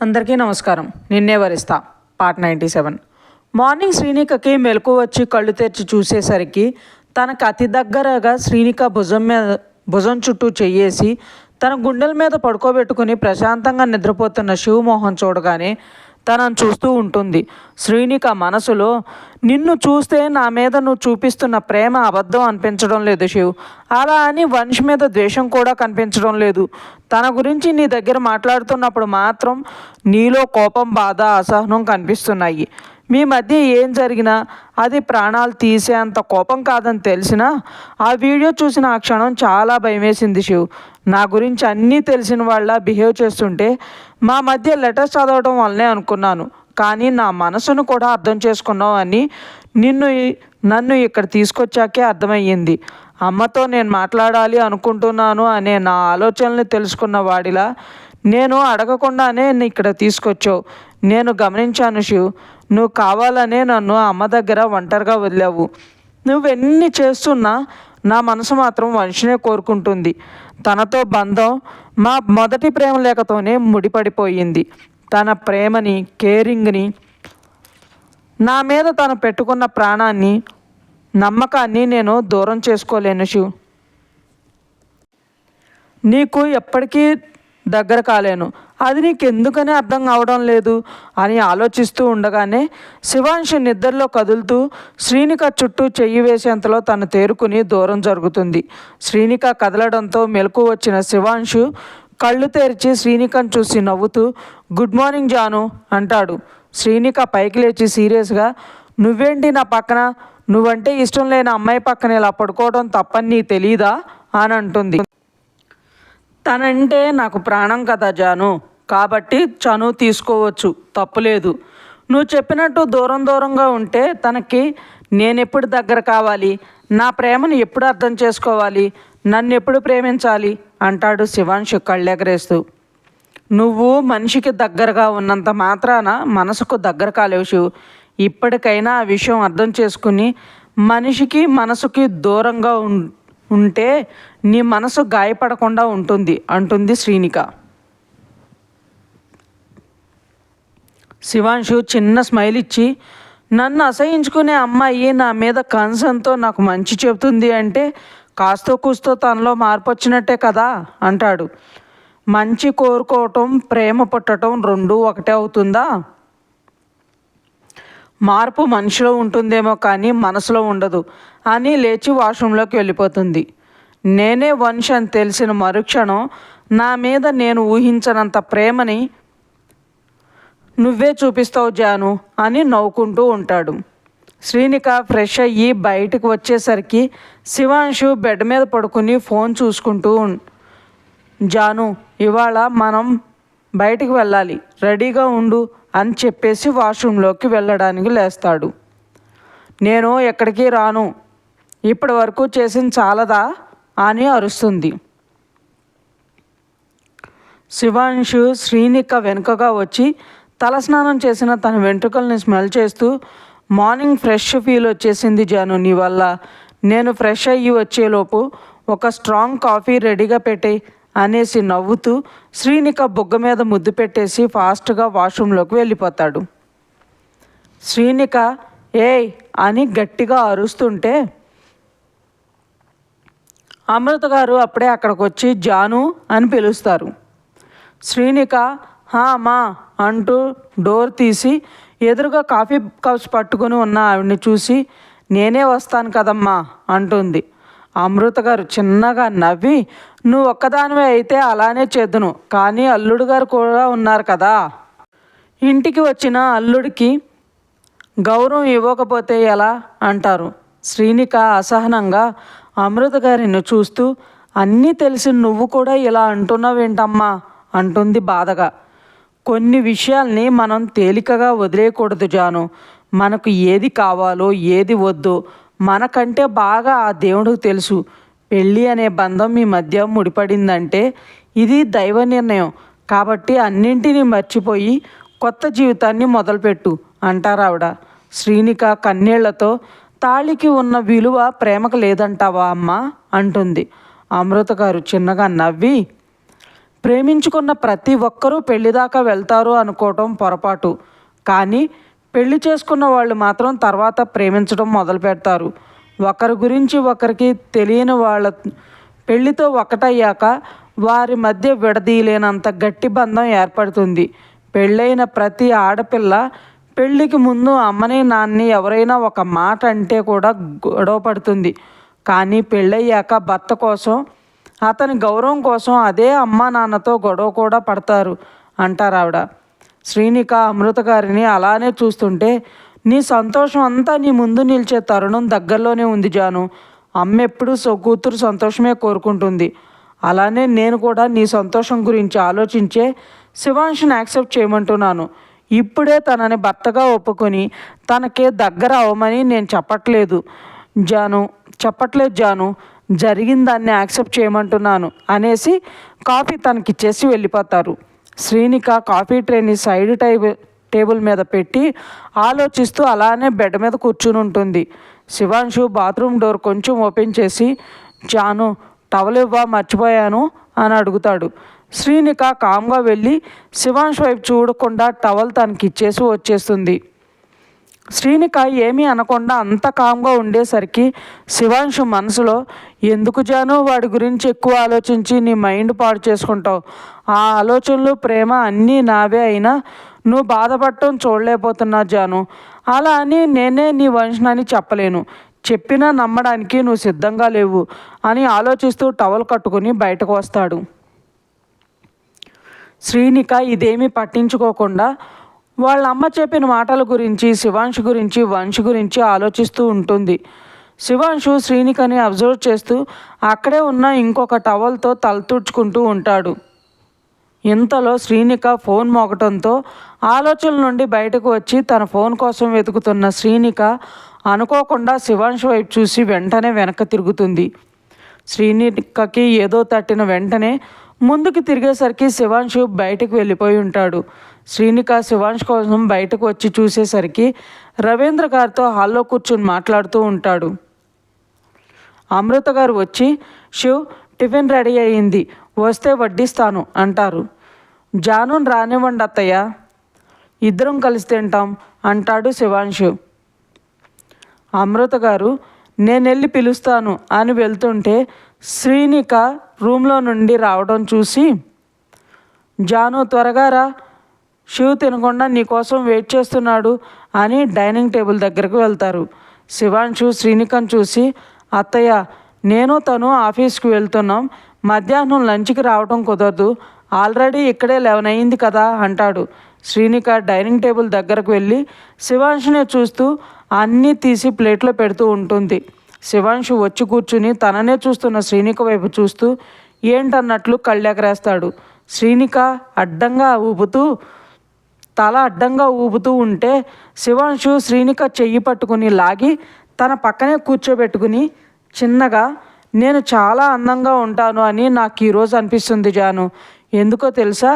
అందరికీ నమస్కారం. నిన్నే వరిస్తా పార్ట్ 97. మార్నింగ్ శ్రీనికకి మెలకు వచ్చి కళ్ళు తెరిచి చూసేసరికి తనకు అతి దగ్గరగా శ్రీనిక భుజం చుట్టూ చెయ్యేసి తన గుండెల మీద పడుకోబెట్టుకుని ప్రశాంతంగా నిద్రపోతున్న శివమోహన్ చూడగానే తనను చూస్తూ ఉంటుంది. శ్రీనిక మనసులో, నిన్ను చూస్తే నా మీద నువ్వు చూపిస్తున్న ప్రేమ అబద్ధం అనిపించడం లేదు శివ్, అలా అని వంశ్ మీద ద్వేషం కూడా కనిపించడం లేదు. తన గురించి నీ దగ్గర మాట్లాడుతున్నప్పుడు మాత్రం నీలో కోపం, బాధ, అసహనం కనిపిస్తున్నాయి. మీ మధ్య ఏం జరిగినా అది ప్రాణాలు తీసేంత కోపం కాదని తెలిసినా ఆ వీడియో చూసిన ఆ క్షణం చాలా భయమేసింది శివ్. నా గురించి అన్నీ తెలిసిన వాళ్ళ బిహేవ్ చేస్తుంటే మా మధ్య లెటర్స్ చదవడం వల్లనే అనుకున్నాను, కానీ నా మనసును కూడా అర్థం చేసుకున్నావు అని నన్ను ఇక్కడ తీసుకొచ్చాకే అర్థమయ్యింది. అమ్మతో నేను మాట్లాడాలి అనుకుంటున్నాను అనే నా ఆలోచనలు తెలుసుకున్న వాడిలా నేను అడగకుండానే ఇక్కడ తీసుకొచ్చావు. నేను గమనించాను శివ్, నువ్వు కావాలనే నన్ను అమ్మ దగ్గర ఒంటరిగా వదిలావు. నువ్వెన్ని చేస్తున్నా నా మనసు మాత్రం వంశనే కోరుకుంటుంది. తనతో బంధం మా మొదటి ప్రేమ లేఖతోనే ముడిపడిపోయింది. తన ప్రేమని, కేరింగ్ని, నా మీద తను పెట్టుకున్న ప్రాణాన్ని, నమ్మకాన్ని నేను దూరం చేసుకోలేను శివ్. నీకు ఎప్పటికీ దగ్గర కాలేను, అది నీకు ఎందుకని అర్థం కావడం లేదు అని ఆలోచిస్తూ ఉండగానే శివాంశు నిద్రలో కదులుతూ శ్రీనిక చుట్టూ చెయ్యి వేసేంతలో తను తేరుకుని దూరం జరుగుతుంది. శ్రీనిక కదలడంతో మెలకు వచ్చిన శివాంశు కళ్ళు తెరిచి శ్రీనికను చూసి నవ్వుతూ, గుడ్ మార్నింగ్ జాను అంటాడు. శ్రీనిక పైకి లేచి సీరియస్గా, నువ్వేంటి నా పక్కన, నువ్వంటే ఇష్టం లేని అమ్మాయి పక్కన ఇలా పడుకోవడం తప్పని నీ తెలీదా అని అంటుంది. తనంటే నాకు ప్రాణం కదా జాను, కాబట్టి చనువు తీసుకోవచ్చు, తప్పులేదు. నువ్వు చెప్పినట్టు దూరంగా ఉంటే తనకి నేనెప్పుడు దగ్గర కావాలి, నా ప్రేమను ఎప్పుడు అర్థం చేసుకోవాలి, నన్ను ఎప్పుడు ప్రేమించాలి అంటాడు శివాంశు కళ్ళెగరేస్తూ. నువ్వు మనిషికి దగ్గరగా ఉన్నంత మాత్రాన మనసుకు దగ్గర కాలేవు శివ్. ఇప్పటికైనా ఆ విషయం అర్థం చేసుకుని మనిషికి మనసుకి దూరంగా ఉంటే నీ మనసు గాయపడకుండా ఉంటుంది అంటుంది శ్రీనిక. శివాంశు చిన్న స్మైల్ ఇచ్చి, నన్ను అసహించుకునే అమ్మాయి నా మీద కన్సర్న్తో నాకు మంచి చెబుతుంది అంటే కాస్తో కూస్తో తనలో మార్పు వచ్చినట్టే కదా అంటాడు. మంచి కోరుకోవటం, ప్రేమ పుట్టడం రెండూ ఒకటే అవుతుందా? మార్పు మనిషిలో ఉంటుందేమో కానీ మనసులో ఉండదు అని లేచి వాష్రూమ్లోకి వెళ్ళిపోతుంది. నేనే వంశ్ అని తెలిసిన మరుక్షణం నా మీద నేను ఊహించనంత ప్రేమని నువ్వే చూపిస్తావు జాను అని నవ్వుకుంటూ ఉంటాడు. శ్రీనిక ఫ్రెష్ అయ్యి బయటకు వచ్చేసరికి శివాంశు బెడ్ మీద పడుకుని ఫోన్ చూసుకుంటూ, జాను ఇవాళ మనం బయటికి వెళ్ళాలి, రెడీగా ఉండు అని చెప్పేసి వాష్రూమ్లోకి వెళ్ళడానికి లేస్తాడు. నేను ఎక్కడికి రాను, ఇప్పటి వరకు చేసింది చాలదా అని అరుస్తుంది. శివాంశు శ్రీనిక వెనుకగా వచ్చి తలస్నానం చేసిన తన వెంట్రుకల్ని స్మెల్ చేస్తూ, మార్నింగ్ ఫ్రెష్ ఫీల్ వచ్చేసింది జాను నీ వల్ల. నేను ఫ్రెష్ అయ్యి వచ్చేలోపు ఒక స్ట్రాంగ్ కాఫీ రెడీగా పెట్టే అనేసి నవ్వుతూ శ్రీనిక బుగ్గ మీద ముద్దు పెట్టేసి ఫాస్ట్గా వాష్రూమ్లోకి వెళ్ళిపోతాడు. శ్రీనిక ఏయ్ అని గట్టిగా అరుస్తుంటే అమృత గారు అప్పుడే అక్కడికి వచ్చి జాను అని పిలుస్తారు. శ్రీనిక అమ్మా అంటూ డోర్ తీసి ఎదురుగా కాఫీ కప్స్ పట్టుకుని ఉన్న ఆవిడని చూసి, నేనే వస్తాను కదమ్మా అంటుంది. అమృత గారు చిన్నగా నవ్వి, నువ్వు ఒక్కదానివే అయితే అలానే చేద్దును, కానీ అల్లుడు గారు కూడా ఉన్నారు కదా, ఇంటికి వచ్చిన అల్లుడికి గౌరవం ఇవ్వకపోతే ఎలా అంటారు. శ్రీనిక అసహనంగా అమృత గారిని చూస్తూ, అన్నీ తెలిసి నువ్వు కూడా ఇలా అంటున్నావేంటమ్మా అంటుంది బాధగా. కొన్ని విషయాల్ని మనం తేలికగా వదిలేయకూడదు జాను. మనకు ఏది కావాలో ఏది వద్దో మనకంటే బాగా ఆ దేవుడికి తెలుసు. పెళ్ళి అనే బంధం మీ మధ్య ముడిపడిందంటే ఇది దైవ నిర్ణయం, కాబట్టి అన్నింటినీ మర్చిపోయి కొత్త జీవితాన్ని మొదలుపెట్టు అంటారు ఆవిడ. శ్రీనిక కన్నీళ్లతో, తాళికి ఉన్న విలువ ప్రేమకు లేదంటావా అమ్మా అంటుంది. అమృత గారు చిన్నగా నవ్వి, ప్రేమించుకున్న ప్రతి ఒక్కరూ పెళ్లిదాకా వెళ్తారు అనుకోవటం పొరపాటు. కానీ పెళ్లి చేసుకున్న వాళ్ళు మాత్రం తర్వాత ప్రేమించడం మొదలు పెడతారు. ఒకరి గురించి ఒకరికి తెలియని వాళ్ళ పెళ్లితో ఒకటయ్యాక వారి మధ్య విడదీయలేనంత గట్టి బంధం ఏర్పడుతుంది. పెళ్ళైన ప్రతి ఆడపిల్ల పెళ్ళికి ముందు అమ్మని నాన్నని ఎవరైనా ఒక మాట అంటే కూడా గొడవ పడుతుంది. కానీ పెళ్ళయ్యాక భర్త కోసం, అతని గౌరవం కోసం అదే అమ్మ నాన్నతో గొడవ కూడా పడతారు అంటారు ఆవిడ. శ్రీనిక అమృత గారిని అలానే చూస్తుంటే, నీ సంతోషం అంతా నీ ముందు నిలిచే తరుణం దగ్గరలోనే ఉంది జాను. అమ్మ ఎప్పుడు కూతురు సంతోషమే కోరుకుంటుంది. అలానే నేను కూడా నీ సంతోషం గురించి ఆలోచించే శివాంష్ని యాక్సెప్ట్ చేయమంటున్నాను. ఇప్పుడే తనని భర్తగా ఒప్పుకొని తనకే దగ్గర అవ్వమని నేను చెప్పట్లేదు జాను, జరిగిన దాన్ని యాక్సెప్ట్ చేయమంటున్నాను అనేసి కాఫీ తనకిచ్చేసి వెళ్ళిపోతారు. శ్రీనిక కాఫీ ట్రేని సైడ్ టేబుల్ మీద పెట్టి ఆలోచిస్తూ అలానే బెడ్ మీద కూర్చుని ఉంటుంది. శివాంశు బాత్రూమ్ డోర్ కొంచెం ఓపెన్ చేసి, జాను టవల్ ఇవ్వా, మర్చిపోయాను అని అడుగుతాడు. శ్రీనిక కామ్గా వెళ్ళి శివాంశు వైపు చూడకుండా టవల్ తనకిచ్చేసి వచ్చేస్తుంది. శ్రీనిక ఏమీ అనకుండా అంత కామ్గా ఉండేసరికి శివాంశు మనసులో, ఎందుకు జాను వాడి గురించి ఎక్కువ ఆలోచించి నీ మైండ్ పాడు చేసుకుంటావు? ఆ ఆలోచనలు ప్రేమ అన్నీ నావే అయినా నువ్వు బాధపడటం చూడలేకపోతున్నా జాను. అలా అని నేనే నీ వంశనని చెప్పలేను. చెప్పినా నమ్మడానికి నువ్వు సిద్ధంగా లేవు అని ఆలోచిస్తూ టవల్ కట్టుకుని బయటకు వస్తాడు. శ్రీనిక ఇదేమీ పట్టించుకోకుండా వాళ్ళ అమ్మ చెప్పిన మాటల గురించి, శివాంశు గురించి, వంశు గురించి ఆలోచిస్తూ ఉంటుంది. శివాంశు శ్రీనికని అబ్జర్వ్ చేస్తూ అక్కడే ఉన్న ఇంకొక టవల్తో తల తుడుచుకుంటూ ఉంటాడు. ఇంతలో శ్రీనిక ఫోన్ మోగటంతో ఆలోచనల నుండి బయటకు వచ్చి తన ఫోన్ కోసం వెతుకుతున్న శ్రీనిక అనుకోకుండా శివాంశు వైపు చూసి వెంటనే వెనక్కి తిరుగుతుంది. శ్రీనికకి ఏదో తట్టిన వెంటనే ముందుకు తిరిగేసరికి శివాంశు బయటకు వెళ్ళిపోయి ఉంటాడు. శ్రీనిక శివాంశు కోసం బయటకు వచ్చి చూసేసరికి రవీంద్ర గారితో హాల్లో కూర్చుని మాట్లాడుతూ ఉంటాడు. అమృత గారు వచ్చి, శివ్ టిఫిన్ రెడీ అయ్యింది, వస్తే వడ్డిస్తాను అంటారు. జానుని రానివ్వండి అత్తయ్య, ఇద్దరం కలిసి తింటాం అంటాడు శివాంశు. అమృత గారు నేను వెళ్ళి పిలుస్తాను అని వెళ్తుంటే శ్రీనిక రూమ్లో నుండి రావడం చూసి, జాను త్వరగా రా, శివ్ తినకుండా నీకోసం వెయిట్ చేస్తున్నాడు అని డైనింగ్ టేబుల్ దగ్గరకు వెళ్తారు. శివాంశు శ్రీనికను చూసి, అత్తయ్య నేను తను ఆఫీస్కి వెళ్తున్నాం, మధ్యాహ్నం లంచ్కి రావడం కుదరదు, ఆల్రెడీ ఇక్కడే 11 అయింది కదా అంటాడు. శ్రీనిక డైనింగ్ టేబుల్ దగ్గరకు వెళ్ళి శివాంశునే చూస్తూ అన్నీ తీసి ప్లేట్లో పెడుతూ ఉంటుంది. శివాంశు వచ్చి కూర్చుని తననే చూస్తున్న శ్రీనిక వైపు చూస్తూ ఏంటన్నట్లు కళ్ళెగరేస్తాడు. శ్రీనిక తల అడ్డంగా ఊపుతూ ఉంటే శివాంశు శ్రీనిక చెయ్యి పట్టుకుని లాగి తన పక్కనే కూర్చోబెట్టుకుని చిన్నగా, నేను చాలా అందంగా ఉంటాను అని నాకు ఈరోజు అనిపిస్తుంది జాను. ఎందుకో తెలుసా,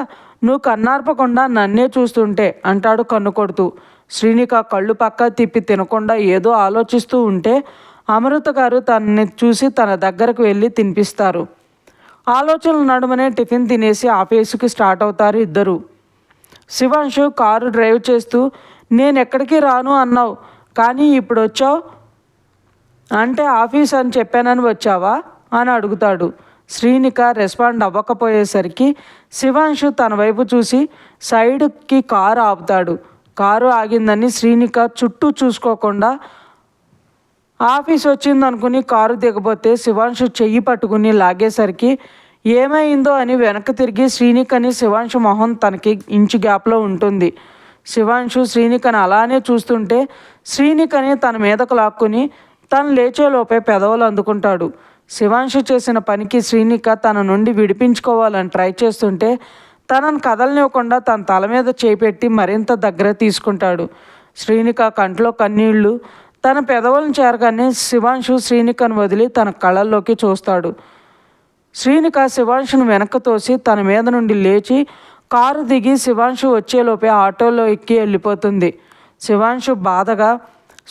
నువ్వు కన్నార్పకుండా నన్నే చూస్తుంటే అంటాడు కన్ను కొడుతూ. శ్రీనిక కళ్ళు పక్క తిప్పి తినకుండా ఏదో ఆలోచిస్తూ ఉంటే అమృత గారు తనని చూసి తన దగ్గరకు వెళ్ళి తినిపిస్తారు. ఆలోచనల నడుమనే టిఫిన్ తినేసి ఆఫీసుకి స్టార్ట్ అవుతారు ఇద్దరు. శివాంశు కారు డ్రైవ్ చేస్తూ, నేను ఎక్కడికి రాను అన్నావు కానీ ఇప్పుడు వచ్చావు అంటే ఆఫీస్ అని చెప్పానని వచ్చావా అని అడుగుతాడు. శ్రీనిక రెస్పాండ్ అవ్వకపోయేసరికి శివాంశు తన వైపు చూసి సైడ్కి కారు ఆపుతాడు. కారు ఆగిందని శ్రీనిక చుట్టూ చూసుకోకుండా ఆఫీస్ వచ్చిందనుకుని కారు దిగబోతే శివాంశు చెయ్యి పట్టుకుని లాగేసరికి ఏమైందో అని వెనక్కి తిరిగి శ్రీనికని శివాంశు మొహం తనకి ఇంచు గ్యాప్లో ఉంటుంది. శివాంశు శ్రీనికని అలానే చూస్తుంటే శ్రీనికని తన మీదకు లాక్కుని తను లేచేలోపే పెదవులు అందుకుంటాడు. శివాంశు చేసిన పనికి శ్రీనిక తన నుండి విడిపించుకోవాలని ట్రై చేస్తుంటే తనను కదలనివ్వకుండా తన తల మీద చేపెట్టి మరింత దగ్గర తీసుకుంటాడు. శ్రీనిక కంట్లో కన్నీళ్లు తన పెదవులను చేరగానే శివాంశు శ్రీనికను వదిలి తన కళ్ళల్లోకి చూస్తాడు. శ్రీనిక శివాంశును వెనక్కి తోసి తన మీద నుండి లేచి కారు దిగి శివాంశు వచ్చేలోపే ఆటోలో ఎక్కి వెళ్ళిపోతుంది. శివాంశు బాధగా,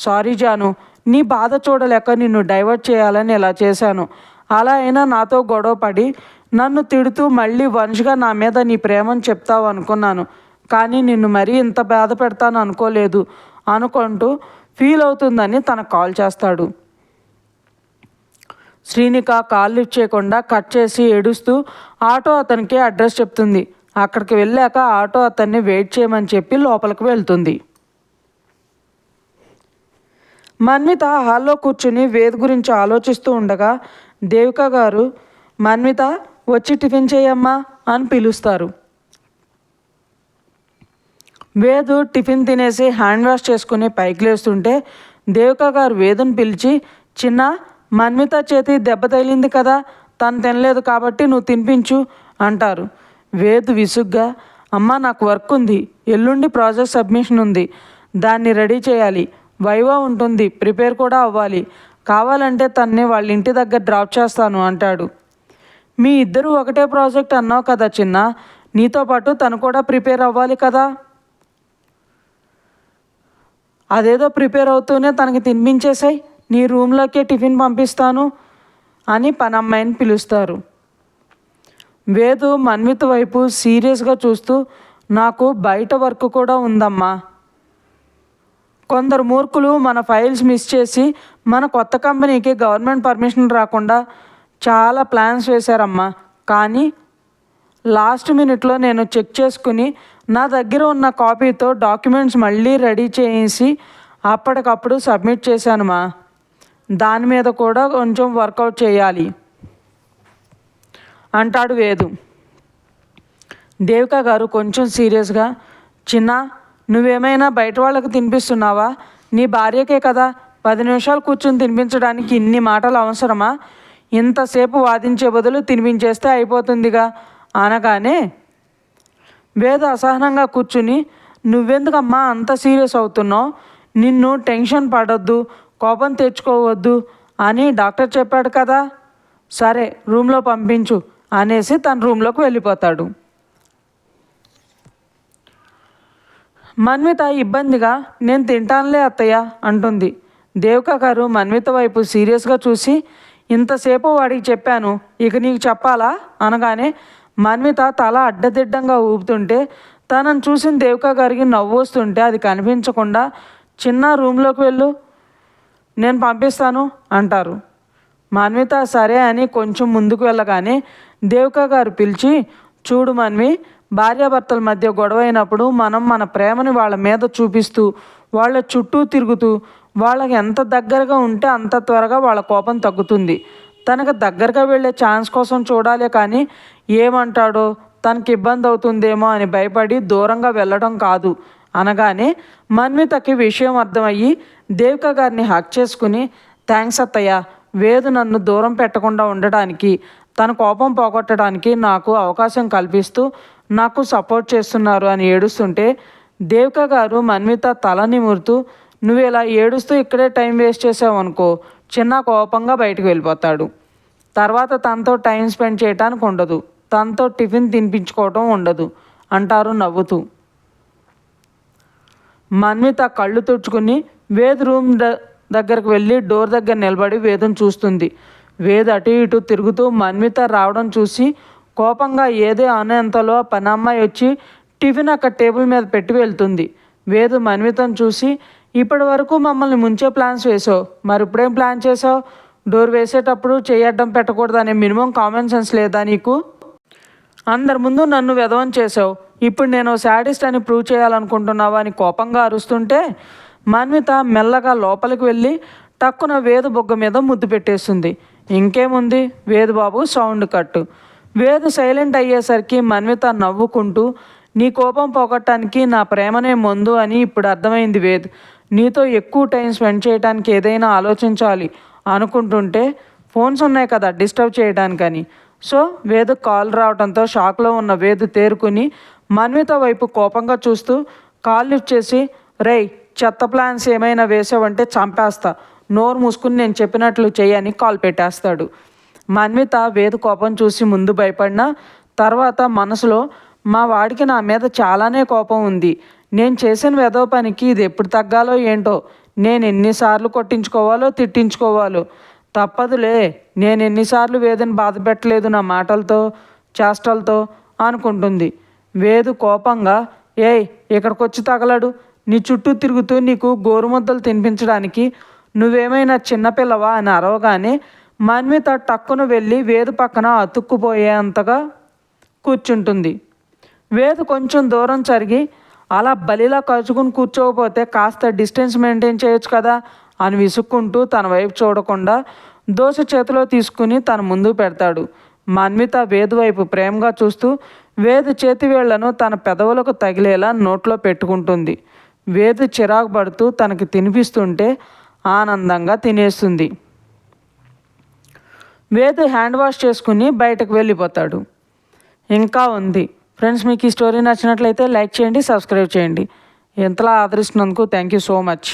సారీ జాను, నీ బాధ చూడలేక నిన్ను డైవర్ట్ చేయాలని ఇలా చేశాను. అలా అయినా నాతో గొడవ పడి నన్ను తిడుతూ మళ్ళీ వరుసగా నా మీద నీ ప్రేమను చెప్తావు అనుకున్నాను, కానీ నిన్ను మరీ ఇంత బాధ పెడతాను అనుకోలేదు అనుకుంటూ ఫీల్ అవుతుందని తనకు కాల్ చేస్తాడు. శ్రీనిక కాల్ లిఫ్ట్ చేయకుండా కట్ చేసి ఏడుస్తూ ఆటో అతనికి అడ్రస్ చెప్తుంది. అక్కడికి వెళ్ళాక ఆటో అతన్ని వెయిట్ చేయమని చెప్పి లోపలికి వెళ్తుంది. మన్విత హాల్లో కూర్చుని వేద్ గురించి ఆలోచిస్తూ ఉండగా దేవిక గారు, మన్విత వచ్చి టిఫిన్ చేయమ్మా అని పిలుస్తారు. వేదు టిఫిన్ తినేసి హ్యాండ్ వాష్ చేసుకుని పైకి లేస్తుంటే దేవిక గారు వేదుని పిలిచి, చిన్న, మన్విత చేతి దెబ్బ తగిలింది కదా, తను తినలేదు కాబట్టి నువ్వు తినిపించు అంటారు. వేదు విసుగ్గా, అమ్మ నాకు వర్క్ ఉంది, ఎల్లుండి ప్రాజెక్ట్ సబ్మిషన్ ఉంది, దాన్ని రెడీ చేయాలి, వైవా ఉంటుంది, ప్రిపేర్ కూడా అవ్వాలి, కావాలంటే తన్ని వాళ్ళ ఇంటి దగ్గర డ్రాప్ చేస్తాను అంటాడు. మీ ఇద్దరు ఒకటే ప్రాజెక్ట్ అన్నావు కదా చిన్న, నీతో పాటు తను కూడా ప్రిపేర్ అవ్వాలి కదా, అదేదో ప్రిపేర్ అవుతూనే తనకి తినిపించేసాయి, నీ రూమ్లోకే టిఫిన్ పంపిస్తాను అని పనమ్మాయిని పిలుస్తారు. వేదు మన్విత వైపు సీరియస్గా చూస్తూ, నాకు బయట వర్క్ కూడా ఉందమ్మా, కొందరు మూర్ఖులు మన ఫైల్స్ మిస్ చేసి మన కొత్త కంపెనీకి గవర్నమెంట్ పర్మిషన్ రాకుండా చాలా ప్లాన్స్ వేశారమ్మా, కానీ లాస్ట్ మినిట్లో నేను చెక్ చేసుకుని నా దగ్గర ఉన్న కాపీతో డాక్యుమెంట్స్ మళ్ళీ రెడీ చేసి అప్పటికప్పుడు సబ్మిట్ చేశానుమా, దాని మీద కూడా కొంచెం వర్కౌట్ చేయాలి అంటాడు వేదు. దేవిక గారు కొంచెం సీరియస్గా, చిన్న, నువ్వేమైనా బయట వాళ్ళకి తినిపిస్తున్నావా, నీ భార్యకే కదా, 10 నిమిషాలు కూర్చొని తినిపించడానికి ఇన్ని మాటలు అవసరమా, ఇంతసేపు వాదించే బదులు తినిపించేస్తే అయిపోతుందిగా అనగానే వేద అసహనంగా కూర్చుని, నువ్వెందుకమ్మా అంత సీరియస్ అవుతున్నావు, నిన్ను టెన్షన్ పడొద్దు, కోపం తెచ్చుకోవద్దు అని డాక్టర్ చెప్పాడు కదా, సరే రూమ్లో పంపించు అనేసి తన రూమ్లోకి వెళ్ళిపోతాడు. మన్విత ఇబ్బందిగా, నేను తింటానులే అత్తయ్య అంటుంది. దేవిక గారు మన్విత వైపు సీరియస్గా చూసి, ఇంతసేపు వాడికి చెప్పాను, ఇక నీకు చెప్పాలా అనగానే మన్విత తల అడ్డదిడ్డంగా ఊపుతుంటే తనను చూసిన దేవిక గారికి నవ్వు వస్తుంటే అది కనిపించకుండా, చిన్న రూమ్లోకి వెళ్ళు, నేను పంపిస్తాను అంటారు. మన్విత సరే అని కొంచెం ముందుకు వెళ్ళగానే దేవిక గారు పిలిచి, చూడు మన్వి, భార్యాభర్తల మధ్య గొడవ అయినప్పుడు మనం మన ప్రేమని వాళ్ళ మీద చూపిస్తూ వాళ్ళ చుట్టూ తిరుగుతూ వాళ్ళకి ఎంత దగ్గరగా ఉంటే అంత త్వరగా వాళ్ళ కోపం తగ్గుతుంది. తనకు దగ్గరగా వెళ్ళే ఛాన్స్ కోసం చూడాలే కానీ ఏమంటాడో, తనకి ఇబ్బంది అవుతుందేమో అని భయపడి దూరంగా వెళ్ళడం కాదు అనగానే మన్వితకి విషయం అర్థమయ్యి దేవిక గారిని హక్ చేసుకుని, థ్యాంక్స్ అత్తయ్య, వేదు నన్ను దూరం పెట్టకుండా ఉండడానికి, తన కోపం పోగొట్టడానికి నాకు అవకాశం కల్పిస్తూ నాకు సపోర్ట్ చేస్తున్నారు అని ఏడుస్తుంటే దేవిక గారు మన్విత తల నిమురుతూ, నువ్వు ఇలా ఏడుస్తూ ఇక్కడే టైం వేస్ట్ చేసావు అనుకో, చిన్న కోపంగా బయటకు వెళ్ళిపోతాడు. తర్వాత తనతో టైం స్పెండ్ చేయడానికి ఉండదు, తనతో టిఫిన్ తినిపించుకోవటం ఉండదు అంటారు నవ్వుతూ. మన్విత కళ్ళు తుడుచుకుని వేద్ రూమ్ దగ్గరకు వెళ్ళి డోర్ దగ్గర నిలబడి వేదును చూస్తుంది. వేద్ అటు ఇటు తిరుగుతూ మన్విత రావడం చూసి కోపంగా ఏదే అనేంతలో పనమ్మాయి వచ్చి టిఫిన్ అక్కడ టేబుల్ మీద పెట్టి వెళ్తుంది. వేదు మన్వితను చూసి, ఇప్పటి వరకు మమ్మల్ని ముంచే ప్లాన్స్ వేసావు, మరి ఇప్పుడేం ప్లాన్ చేసావు, డోర్ వేసేటప్పుడు చేయడ్డం పెట్టకూడదనే మినిమం కామన్ సెన్స్ లేదా నీకు, అందరి ముందు నన్ను వెధవం చేసావు, ఇప్పుడు నేను శాడిస్ట్ అని ప్రూవ్ చేయాలనుకుంటున్నావా అని కోపంగా అరుస్తుంటే మన్విత మెల్లగా లోపలికి వెళ్ళి టక్కున వేదు బొగ్గ మీద ముద్దు పెట్టేస్తుంది. ఇంకేముంది, వేదు బాబు సౌండ్ కట్టు. వేదు సైలెంట్ అయ్యేసరికి మన్విత నవ్వుకుంటూ, నీ కోపం పోగొట్టడానికి నా ప్రేమనే మందు అని ఇప్పుడు అర్థమైంది వేద్, నీతో ఎక్కువ టైం స్పెండ్ చేయడానికి ఏదైనా ఆలోచించాలి అనుకుంటుంటే ఫోన్స్ ఉన్నాయి కదా డిస్టర్బ్ చేయడానికని. సో వేదు కాల్ రావడంతో షాక్లో ఉన్న వేదు తేరుకుని మన్విత వైపు కోపంగా చూస్తూ కాల్ లిఫ్ట్ చేసి, రేయ్ చెత్త ప్లాన్స్ ఏమైనా వేసావంటే చంపేస్తా, నోరు మూసుకుని నేను చెప్పినట్లు చేయని కాల్ పెట్టేస్తాడు. మన్విత వేదు కోపం చూసి ముందు భయపడినా తర్వాత మనసులో, మా వాడికి నా మీద చాలానే కోపం ఉంది, నేను చేసిన వెధవ పనికి ఇది ఎప్పుడు తగ్గాలో ఏంటో, నేను ఎన్నిసార్లు కొట్టించుకోవాలో తిట్టించుకోవాలో, తప్పదులే, నేను ఎన్నిసార్లు వేదుని బాధ పెట్టలేదు నా మాటలతో చేష్టలతో అనుకుంటుంది. వేదు కోపంగా, ఏయ్ ఇక్కడికొచ్చి తగలడు, నీ చుట్టూ తిరుగుతూ నీకు గోరుముద్దలు తినిపించడానికి నువ్వేమైనా చిన్నపిల్లవా అని అరవగానే మన్విత టక్కున వెళ్ళి వేదు పక్కన అతుక్కుపోయేంతగా కూర్చుంటుంది. వేదు కొంచెం దూరం జరిగి, అలా బలిలా కలుచుకుని కూర్చోకపోతే కాస్త డిస్టెన్స్ మెయింటైన్ చేయొచ్చు కదా అని విసుక్కుంటూ తన వైపు చూడకుండా దోశ చేతిలో తీసుకుని తన ముందు పెడతాడు. మన్విత వేదు వైపు ప్రేమగా చూస్తూ వేదు చేతి వేళ్లను తన పెదవులకు తగిలేలా నోట్లో పెట్టుకుంటుంది. వేదు చిరాకు పడుతూ తనకి తినిపిస్తుంటే ఆనందంగా తినేస్తుంది. వేదు హ్యాండ్ వాష్ చేసుకుని బయటకు వెళ్ళిపోతాడు. ఇంకా ఉంది ఫ్రెండ్స్. మీకు ఈ స్టోరీ నచ్చినట్లయితే లైక్ చేయండి, సబ్స్క్రైబ్ చేయండి. ఎంతలా ఆదరిస్తున్నందుకు థ్యాంక్ యూ సో మచ్.